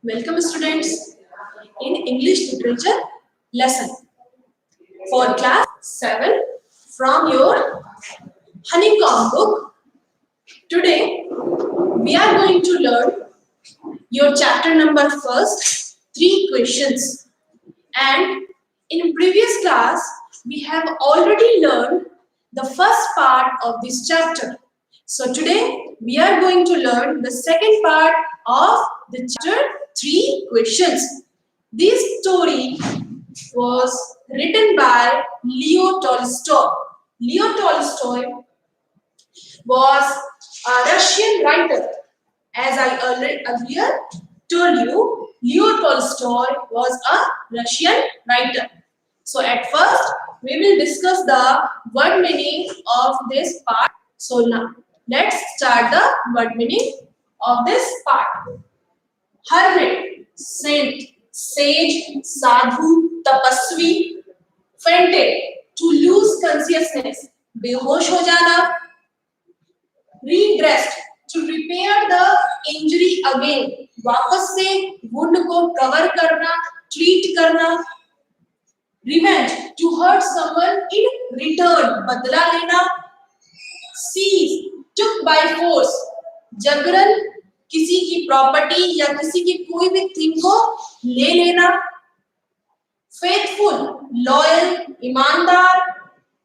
Welcome students in English literature lesson for class 7 from your honeycomb book. Today we are going to learn your chapter number first 3 questions, and in previous class we have already learned the first part of this chapter. So today we are going to learn the second part of the chapter 3 questions. This story was written by Leo Tolstoy. Leo Tolstoy was a Russian writer. As I earlier told you, Leo Tolstoy was a Russian writer. So at first, we will discuss the word meaning of this part. So now, let's start the word meaning of this part. Hermit, saint, sage, sadhu, tapasvi, fainted, to lose consciousness, बेहोश हो जाना, redressed, to repair the injury again, वापस से wound को cover करना, treat करना, revenge, to hurt someone in return, बदला लेना, seize, took by force, जबरन किसी की प्रॉपर्टी या किसी की कोई भी थिंग को ले लेना, faithful, loyal, ईमानदार,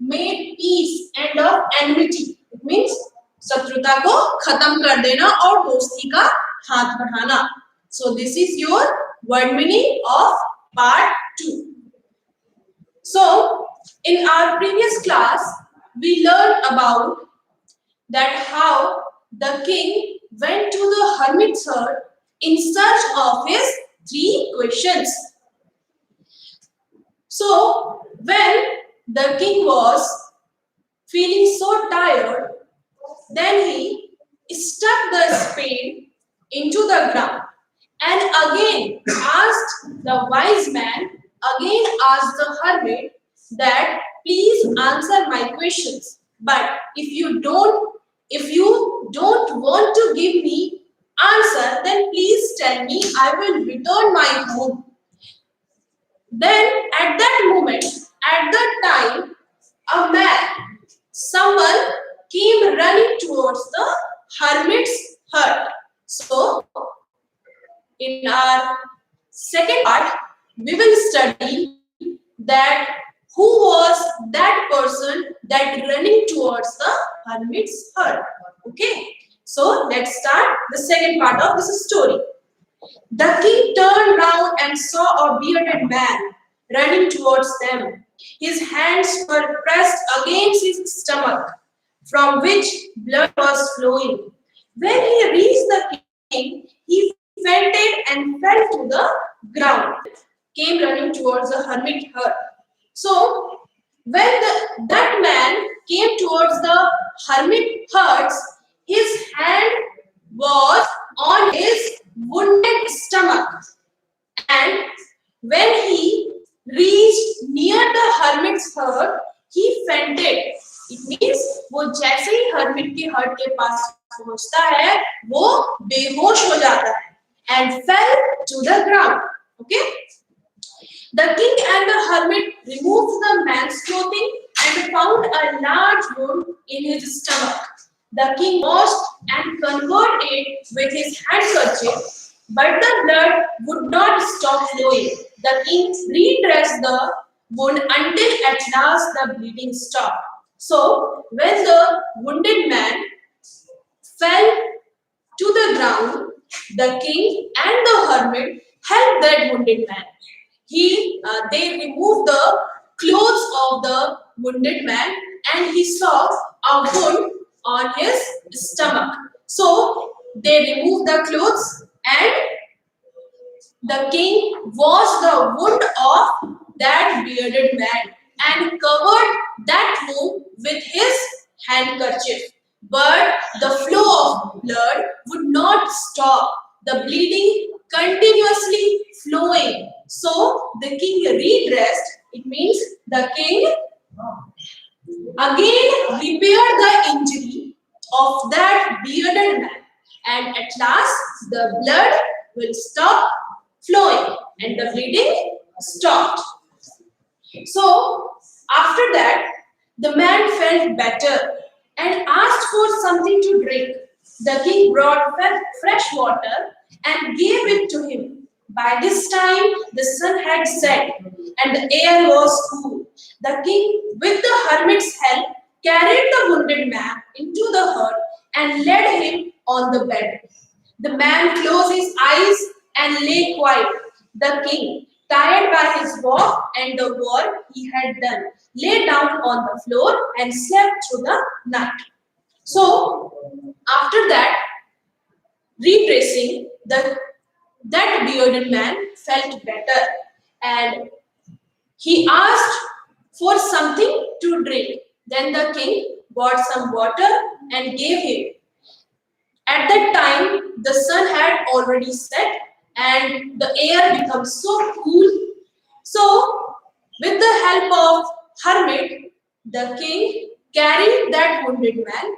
made peace and of enmity, it means शत्रुता को खत्म कर देना और दोस्ती का हाथ बढ़ाना. So this is your word meaning of part 2. So in our previous class we learned about that how the king went to the hermit's hut in search of his 3 questions. So when the king was feeling so tired, then he stuck the spade into the ground and again asked the wise man, again asked the hermit that please answer my questions. But if you don't want to give me answer, then please tell me, I will return my home. Then at that moment, at that time, a man, someone came running towards the hermit's hut. So in our second part, we will study that who was that person that running towards the hermit's hut. Okay, so let's start the second part of this story. The king turned round and saw a bearded man running towards them. His hands were pressed against his stomach, from which blood was flowing. When he reached the king, he fainted and fell to the ground. Came running towards the hermit hut. So when that man came towards the hermit hut, his hand was on his wounded stomach, and when he reached near the hermit's hut, he fainted. It means वो जैसे ही hermit के hut के पास पहुंचता है, वो बेहोश हो जाता है and fell to the ground. Okay. The king and the hermit removed the man's clothing and found a large wound in his stomach. The king washed and covered it with his handkerchief, but the blood would not stop flowing. The king redressed the wound until at last the bleeding stopped. So, when the wounded man fell to the ground, the king and the hermit helped that wounded man. They removed the clothes of the wounded man and he saw a wound on his stomach. So they removed the clothes and the king washed the wound of that bearded man and covered that wound with his handkerchief. But the flow of blood would not stop. The bleeding continuously flowing. So the king redressed. It means the king again repaired the injury of that bearded man, and at last the blood will stop flowing and the bleeding stopped. So, after that, the man felt better and asked for something to drink. The king brought fresh water and gave it to him. By this time, the sun had set and the air was cool. The king, with the hermit's help, carried the wounded man into the hut and laid him on the bed. The man closed his eyes and lay quiet. The king, tired by his walk and the work he had done, lay down on the floor and slept through the night. So, after that, retracing, that bearded man felt better and he asked for something to drink. Then the king brought some water and gave him. At that time, the sun had already set and the air becomes so cool. So, with the help of hermit, the king carried that wounded man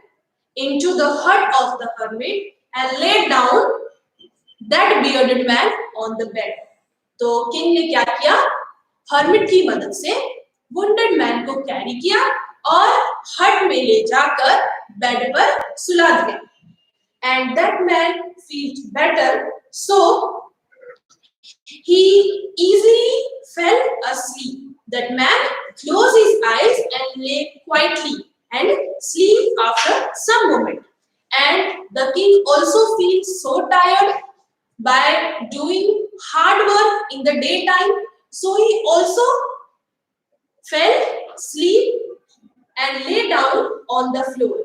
into the hut of the hermit and laid down that bearded man on the bed. तो king ने क्या किया? Hermit की मदद से wounded man को carry किया और हट में ले जाकर बेड पर सुला दिया. And that man felt better, so he easily fell asleep. That man closed his eyes and lay quietly and sleep after some moment. And the king also feels so tired by doing hard work in the daytime, so he also fell asleep and lay down on the floor.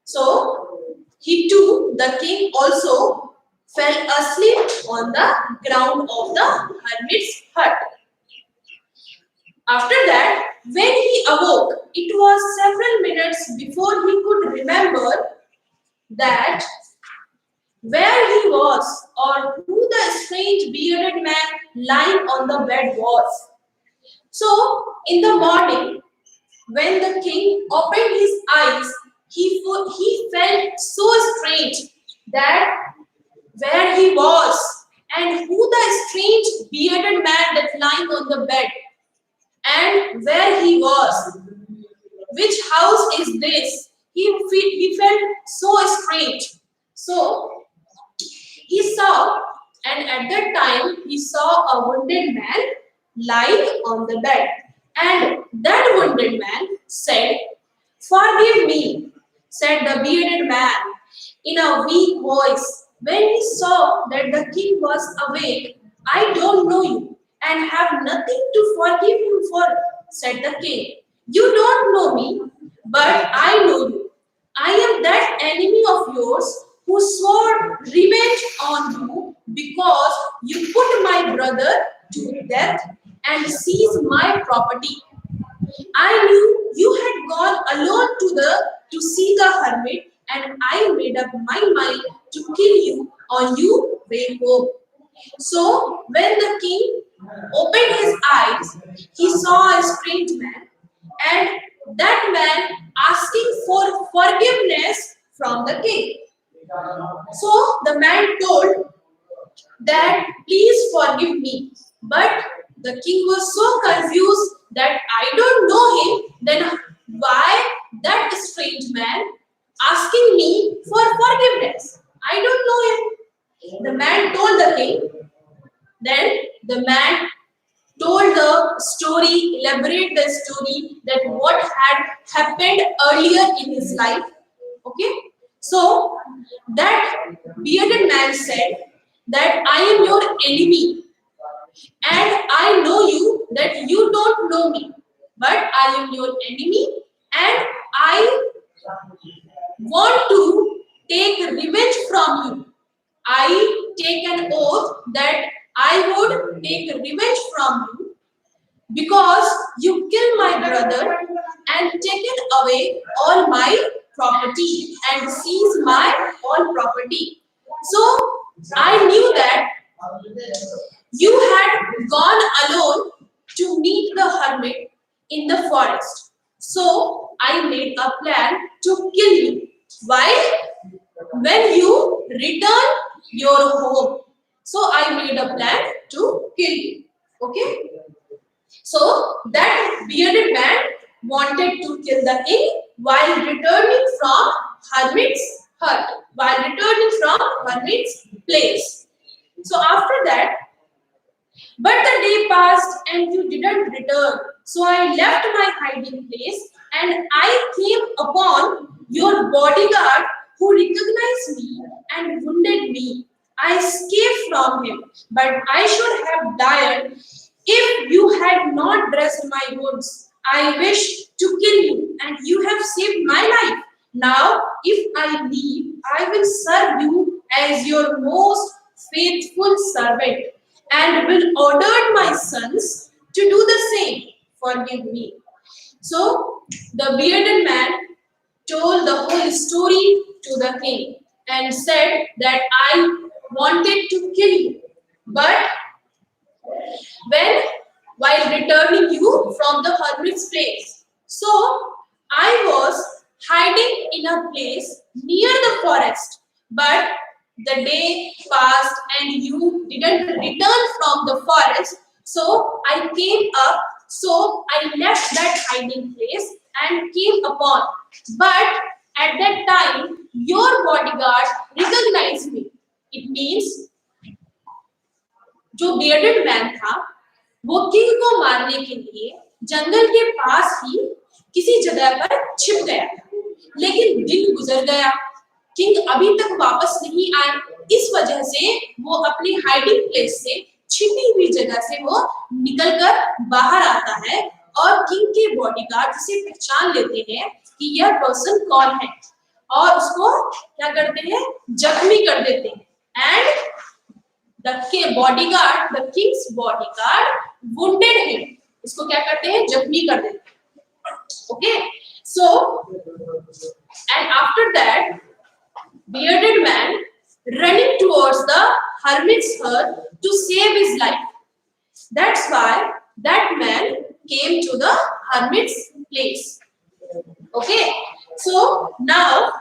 So he too, the king also fell asleep on the ground of the hermit's hut. After that, when he awoke, it was several minutes before he could remember that where he was or who the strange bearded man lying on the bed was. So, in the morning, when the king opened his eyes, he felt so strange that where he was and who the strange bearded man that lying on the bed and where he was, which house is this? He felt so strange. So he saw, and at that time he saw a wounded man lying on the bed, and that wounded man said, "Forgive me," said the bearded man in a weak voice. When he saw that the king was awake, "I don't know you and have nothing to forgive you for," said the king. "You don't know me, but I know you. I am that enemy of yours who swore revenge on you because you put my brother to death and seized my property. I knew you had gone alone to see the hermit, and I made up my mind to kill you on your way home." So when the king opened his eyes, he saw a strange man, and that man asking for forgiveness from the king. So the man told that, "Please forgive me." But the king was so confused that, "I don't know him, then why that strange man asking me for forgiveness? I don't know him." The man told the king. Then the man told the story, elaborate the story that what had happened earlier in his life. Okay, so that bearded man said that, "I am your enemy and I know you that you don't know me, but I am your enemy and I want to take revenge from you. I take an oath that I would take revenge from you because you killed my brother and taken away all my property and seized my all property. So I knew that you had gone alone to meet the hermit in the forest. So I made a plan to kill you. Why? When you return your home." So I made a plan to kill you. Okay. So that bearded man wanted to kill the king while returning from hermit's hut, while returning from hermit's place. So after that, but the day passed and you didn't return. So I left my hiding place and I came upon your bodyguard who recognized me and wounded me. I escaped from him, but I should have died if you had not dressed my wounds. I wish to kill you, and you have saved my life. Now, if I leave, I will serve you as your most faithful servant and will order my sons to do the same. Forgive me. So the bearded man told the whole story to the king and said that I wanted to kill you, but when while returning you from the hermit's place. So I was hiding in a place near the forest, but the day passed and you didn't return from the forest. So I came up, so I left that hiding place and came upon. But at that time, your bodyguard recognized me. It means जो bearded man था वो king को मारने के लिए जंगल के पास ही किसी जगह पर छिप गया था, लेकिन दिन गुजर गया, किंग अभी तक वापस नहीं आए। इस वजह से वो अपनी हाइडिंग प्लेस से, छिपी हुई जगह से वो निकलकर बाहर आता है और किंग के बॉडीगार्ड इसे पहचान लेते हैं कि यह पर्सन कौन है और उसको क्या करते हैं, जख्मी कर देते हैं। And the king's bodyguard wounded him. इसको क्या करते हैं, जख्मी कर देते हैं। Okay, so and after that, bearded man running towards the hermit's hut to save his life. That's why that man came to the hermit's place. Okay, so now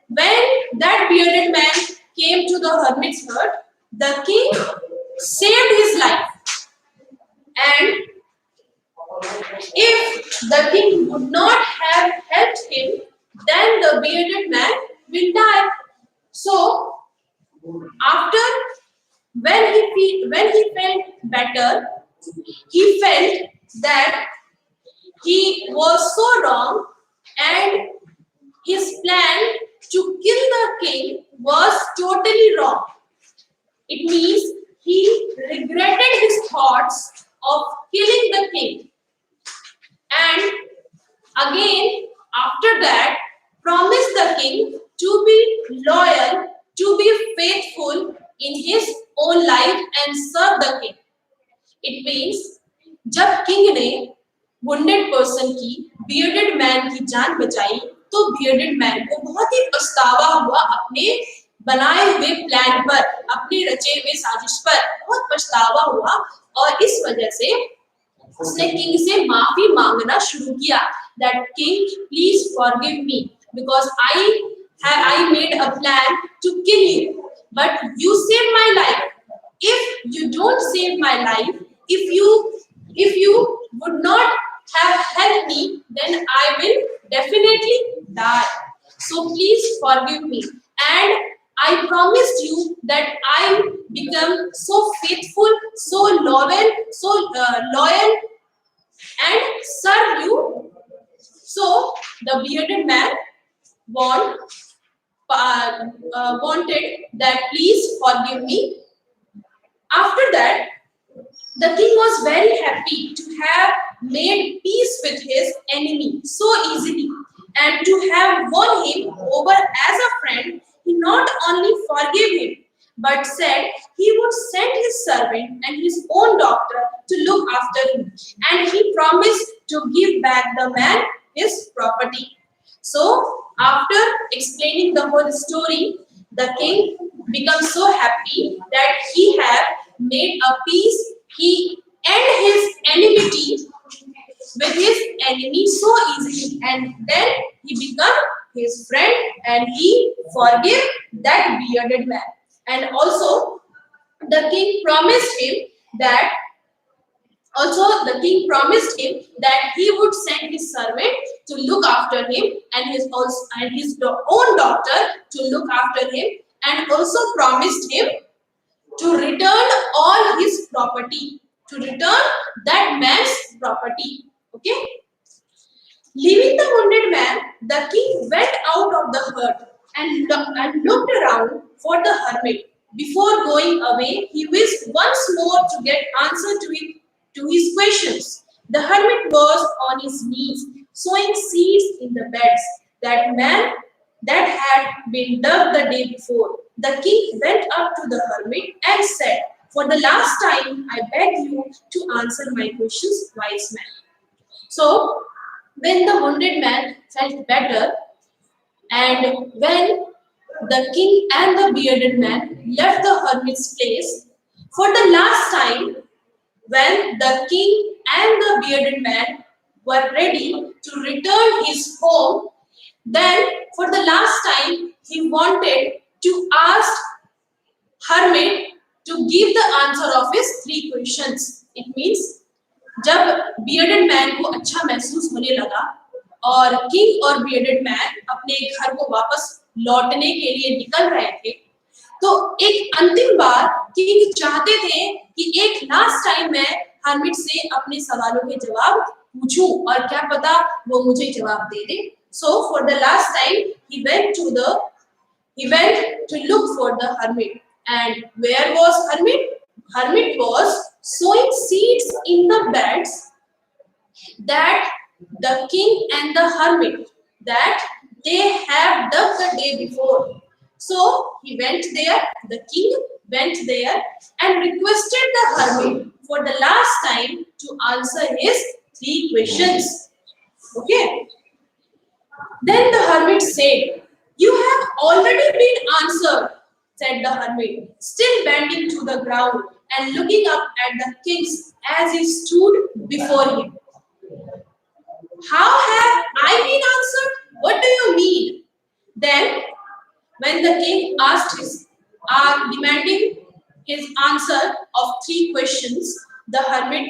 when that bearded man came to the hermit's hut, the king saved his life, and if the king would not have helped him, then the bearded man will die. So after when he felt better, he felt that he was so wrong and his plan to kill the king was totally wrong. It means he regretted his thoughts of killing the king, and again after that promised the king to be loyal, to be faithful in his own life and serve the king. It means जब king ने wounded person की, bearded man की जान बचाई, तो bearded man को बहुत ही पछतावा हुआ अपने बनाए हुए प्लान पर, अपने रचे हुए साजिश पर बहुत पछतावा हुआ, और इस वजह से उसने किंग से माफी मांगना शुरू किया। That king, please forgive me because I made a plan to kill you, but you saved my life. If you don't save my life, if you would not have helped me, then I will definitely die. So please forgive me, and I promised you that I become so faithful, so loyal and serve you. So the bearded man wanted that please forgive me. After that, the king was very happy to have made peace with his enemy so easily and to have won him over as a friend. He not only forgave him but said he would send his servant and his own doctor to look after him, and he promised to give back the man his property. So after explaining the whole story, the king becomes so happy that he have made a peace. He end his enmity with his enemy so easily, and then he become his friend and he forgive that bearded man. And also The king promised him that the king promised him that he would send his servant to look after him and his own daughter to look after him, and also promised him to return all his property, to return that man's property. Okay. Leaving the wounded man, the king went out of the hut and looked around for the hermit. Before going away, he wished once more to get answer to his questions. The hermit was on his knees, sowing seeds in the beds that had been dug the day before. The king went up to the hermit and said, "For the last time, I beg you to answer my questions, wise man." So, when the wounded man felt better, and when the king and the bearded man left the hermit's place, for the last time, when the king and the bearded man were ready to return his home, then for the last time he wanted to ask hermit to give the answer of his three questions. It means जब bearded man को अच्छा महसूस होने लगा और king और bearded man अपने घर को वापस लौटने के लिए निकल रहे थे, तो एक अंतिम बार किंग चाहते थे कि एक लास्ट टाइम मैं हर्मिट से अपने सवालों के जवाब पूछूं और क्या पता वो मुझे जवाब दे दे. So for the last time he went to look for the hermit. And where was hermit? Hermit was sowing seeds in the beds that the king and the hermit that they have dug the day before. So he went there, the king went there and requested the hermit for the last time to answer his three questions. Okay. Then the hermit said, "You have already been answered," said the hermit, still bending to the ground and looking up at the king as he stood before him. "How have I been answered? What do you mean?" Then, when the king demanding his answer of three questions, the hermit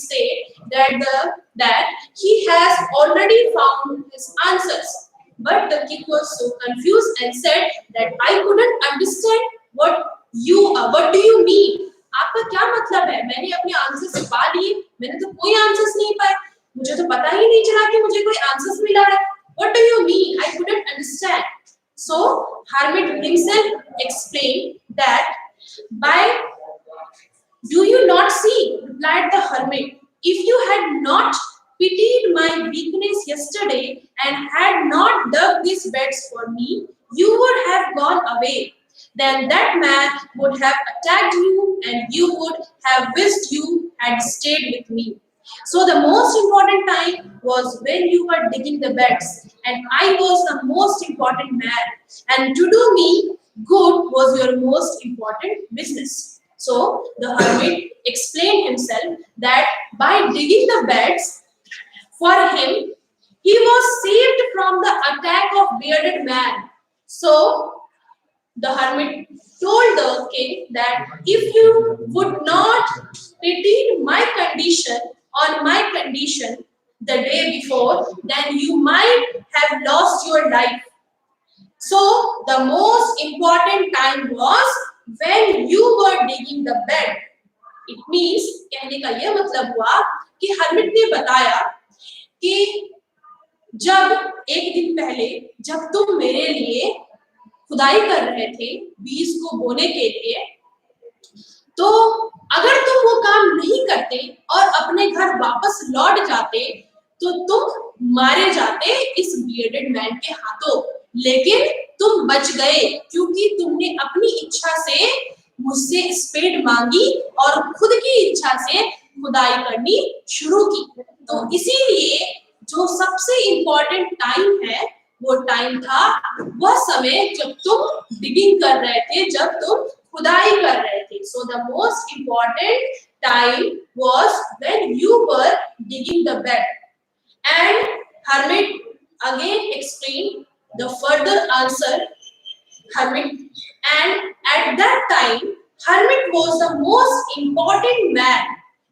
said that he has already found his answers. But the king was so confused and said that I couldn't understand what do you mean? आपका क्या मतलब है? मैंने अपने answers पा लिए, मैंने तो कोई आंसर्स नहीं पाए, मुझे तो पता ही नहीं चला कि मुझे कोई आंसर्स मिला है. What do you mean? I couldn't understand. So hermit himself explained that by "Do you not see?" replied the hermit. "If you had not pitied my weakness yesterday and had not dug these beds for me, you would have gone away. Then that man would have attacked you and you would have wished you had stayed with me. So the most important time was when you were digging the beds, and I was the most important man, and to do me good was your most important business." So the hermit explained himself that by digging the beds for him, he was saved from the attack of bearded man. So the hermit told the king that if you would not pity my condition the day before, then you might have lost your life. So the most important time was when you were digging the bed. It means कहने का यह मतलब हुआ कि hermit ने बताया कि जब एक दिन पहले जब तुम मेरे लिए खुदाई कर रहे थे बीज को बोने के लिए, तो अगर तुम वो काम नहीं करते और अपने घर वापस लौट जाते तो तुम मारे जाते इस बियर्डेड मैन के हाथों, लेकिन तुम बच गए क्योंकि तुमने अपनी इच्छा से मुझसे स्पेड मांगी और खुद की इच्छा से खुदाई करनी शुरू की. तो इसीलिए जो सबसे इम्पोर्टेंट टाइम है वो टाइम था वह समय जब तुम डिगिंग कर रहे थे, जब तुम खुदाई कर रहे थे. So the most important time was when you were digging the bed. And hermit again explained the further answer. Hermit And at that time, hermit was the most important man.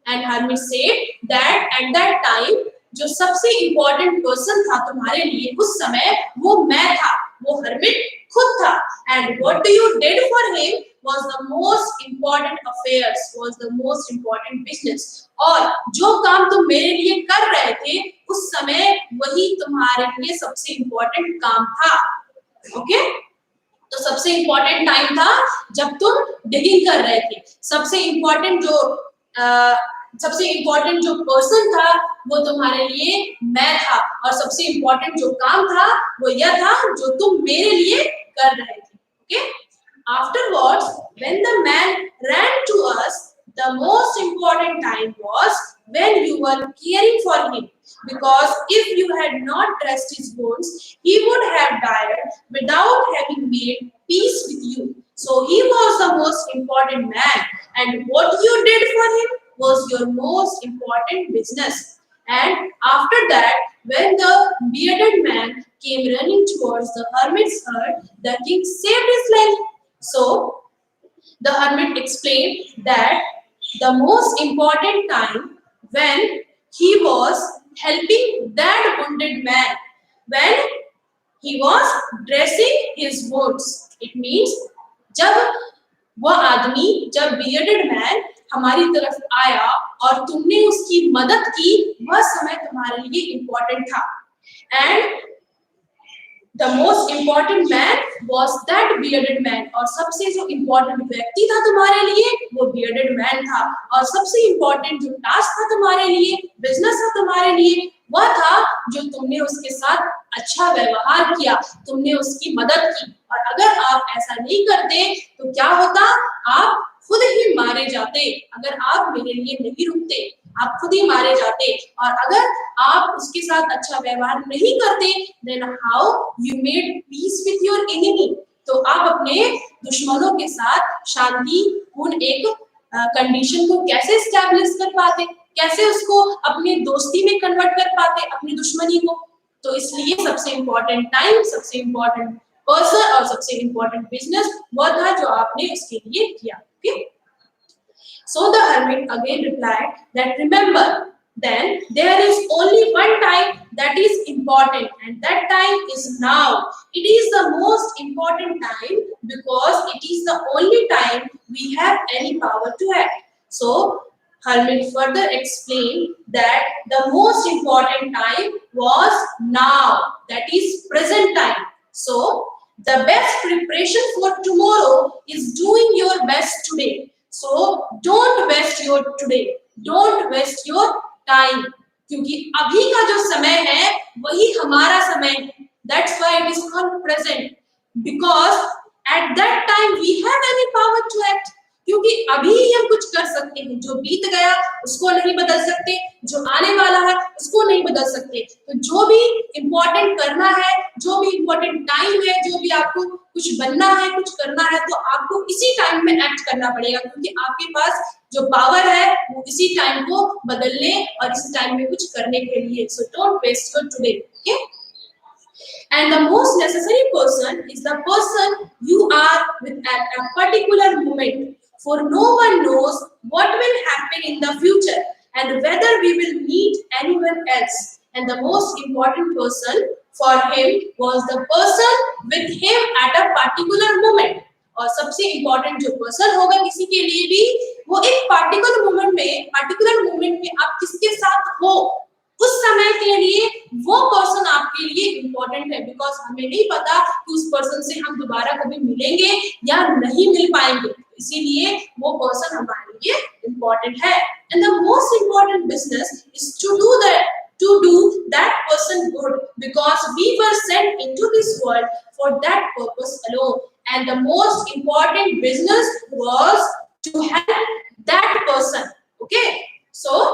And hermit said that at that time, जो सबसे important person था तुम्हारे लिए उस समय वो मैं था, वो hermit खुद था. And what you did for him was the most important affairs, was the most important business. और जो काम तुम मेरे लिए कर रहे थे उस समय वही तुम्हारे लिए सबसे important काम था. ओके तो सबसे इंपॉर्टेंट टाइम था जब तुम डिगिंग कर रहे थे. सबसे इंपॉर्टेंट जो पर्सन था वो तुम्हारे लिए मैं था और सबसे इंपॉर्टेंट जो काम था वो यह था जो तुम मेरे लिए कर रहे थे. Okay afterwards when the man ran to us, the most important time was when you were caring for him, because if you had not dressed his wounds he would have died without having made peace with you. So he was the most important man, and what you did for him was your most important business. And after that, when the bearded man came running towards the hermit's hut, the king saved his life. So the hermit explained that the most important time when he was helping that wounded man, when he was dressing his wounds. It means जब वह आदमी, जब bearded man हमारी तरफ आया और तुमने उसकी मदद की, वह समय तुम्हारे लिए important था. And the most important man was that bearded man. और सबसे जो important व्यक्ति था तुम्हारे लिए वो bearded man था. और सबसे important जो task था तुम्हारे लिए, business था तुम्हारे लिए, वह था जो तुमने उसके साथ अच्छा व्यवहार किया, तुमने उसकी मदद की. और अगर आप ऐसा नहीं करते तो क्या होता, आप खुद ही मारे जाते. अगर आप मेरे लिए नहीं रुकते आप खुद ही मारे जाते. और अगर आप उसके साथ अच्छा व्यवहार नहीं करते, then how you made peace with your enemy? तो आप अपने दुश्मनों के साथ शांतिपूर्ण एक कंडीशन को कैसे स्टैब्लिश कर पाते, कैसे उसको अपने दोस्ती में कन्वर्ट कर पाते, अपनी दुश्मनी को. तो इसलिए सबसे इम्पोर्टेंट टाइम, सबसे इम्पोर्टेंट पर्सन और सबसे इम्पोर्टेंट बिजनेस वो था जो आपने उसके लिए किया. Okay So the hermit again replied that remember, then there is only one time that is important, and that time is now. It is the most important time because it is the only time we have any power to act. So hermit further explained that the most important time was now, that is present time. So the best preparation for tomorrow is doing your best today. So don't waste your today, don't waste your time, क्योंकि अभी का जो समय है वही हमारा समय है. That's why it is called present, because at that time we have any power to act. क्योंकि अभी हम कुछ कर सकते हैं, जो बीत गया उसको नहीं बदल सकते, जो आने वाला है उसको नहीं बदल सकते. तो जो भी इम्पोर्टेंट करना है, जो भी इम्पोर्टेंट टाइम है, जो भी आपको कुछ बनना है, कुछ करना है, तो आपको इसी टाइम में एक्ट करना पड़ेगा, क्योंकि आपके पास जो पावर है वो इसी टाइम को बदलने और इसी टाइम में कुछ करने के लिए. So don't waste your today. Okay And the most necessary person is the person you are with at a particular moment. For no one knows what will happen in the future and whether we will meet anyone else. And the most important person for him was the person with him at a particular moment. और सबसे important जो person होगा किसी के लिए भी, वो एक पार्टिकुलर मोमेंट में आप किसके साथ हो उस समय के लिए, वो पर्सन आपके लिए इम्पोर्टेंट है. बिकॉज हमें नहीं पता कि उस पर्सन से हम दोबारा कभी मिलेंगे या नहीं मिल पाएंगे, इसीलिए वो पर्सन हमारे लिए इम्पोर्टेंट है. And the most important business is to do that person good, because we were sent into this world for that purpose alone. And the most important business was to help that person. Okay, so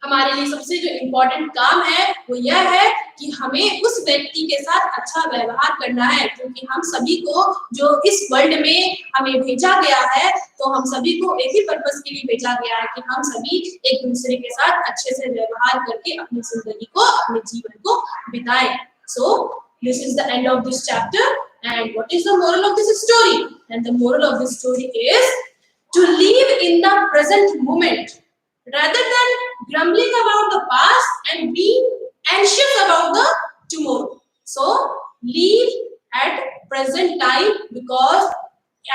हमारे लिए सबसे जो important काम है वो यह है कि हमें उस व्यक्ति के साथ अच्छा व्यवहार करना है, क्योंकि हम सभी को जो इस वर्ल्ड में हमें भेजा गया है, तो हम सभी को एक ही पर्पस के लिए भेजा गया है कि हम सभी एक दूसरे के साथ अच्छे से व्यवहार करके अपनी जिंदगी को, अपने जीवन को बिताएं. So this is the end of this chapter And what is the moral of this story? And the moral of this story is to live in the present moment rather than grumbling about the past and being anxious about the tomorrow. So live at present time, because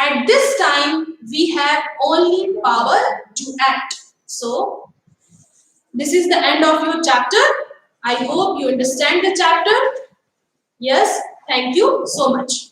at this time we have only power to act. So this is the end of your chapter. I hope you understand the chapter. Yes, thank you so much.